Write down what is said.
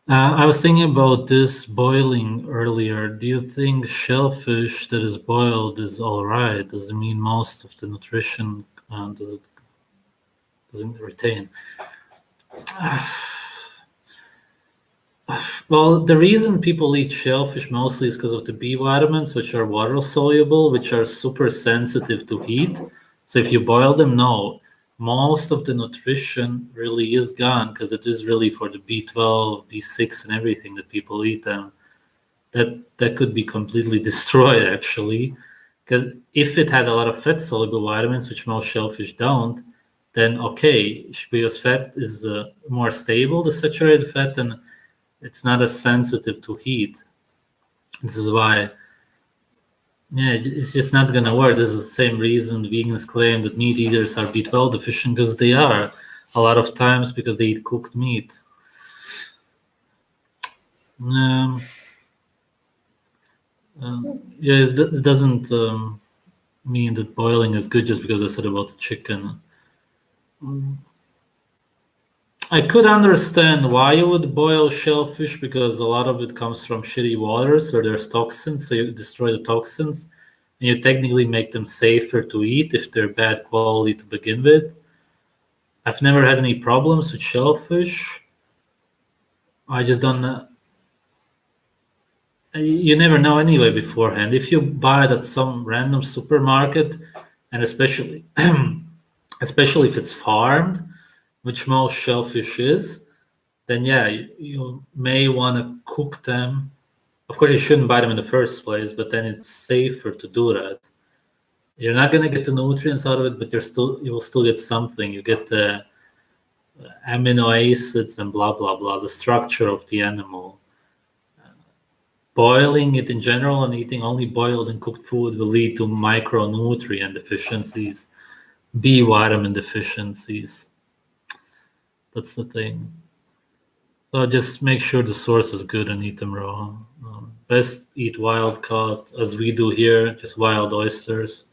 I was thinking about this boiling earlier. Do you think shellfish that is boiled is all right? Does it mean most of the nutrition doesn't retain? Well, the reason people eat shellfish mostly is because of the B vitamins, which are water soluble, which are super sensitive to heat. So if you boil them, no, most of the nutrition really is gone because it is really for the B12, B6, and everything that people eat them. That could be completely destroyed actually, because if it had a lot of fat soluble vitamins, which most shellfish don't, then okay, because fat is more stable, the saturated fat, and it's not as sensitive to heat. This is why, yeah, it's just not gonna work. This is the same reason vegans claim that meat eaters are B12 deficient, because they are a lot of times because they eat cooked meat. Yes, it doesn't mean that boiling is good just because I said about the chicken. I could understand why you would boil shellfish, because a lot of it comes from shitty waters or there's toxins, so you destroy the toxins and you technically make them safer to eat if they're bad quality to begin with. I've never had any problems with shellfish. I just don't know. You never know anyway beforehand. If you buy it at some random supermarket, and especially if it's farmed, which most shellfish is, then yeah, you may want to cook them. Of course, you shouldn't buy them in the first place, but then it's safer to do that. You're not going to get the nutrients out of it, but you will still get something. You get the amino acids and blah blah blah, the structure of the animal. Boiling it in general and eating only boiled and cooked food will lead to micronutrient deficiencies, B vitamin deficiencies. That's the thing. So just make sure the source is good and eat them raw. Best eat wild caught, as we do here, just wild oysters.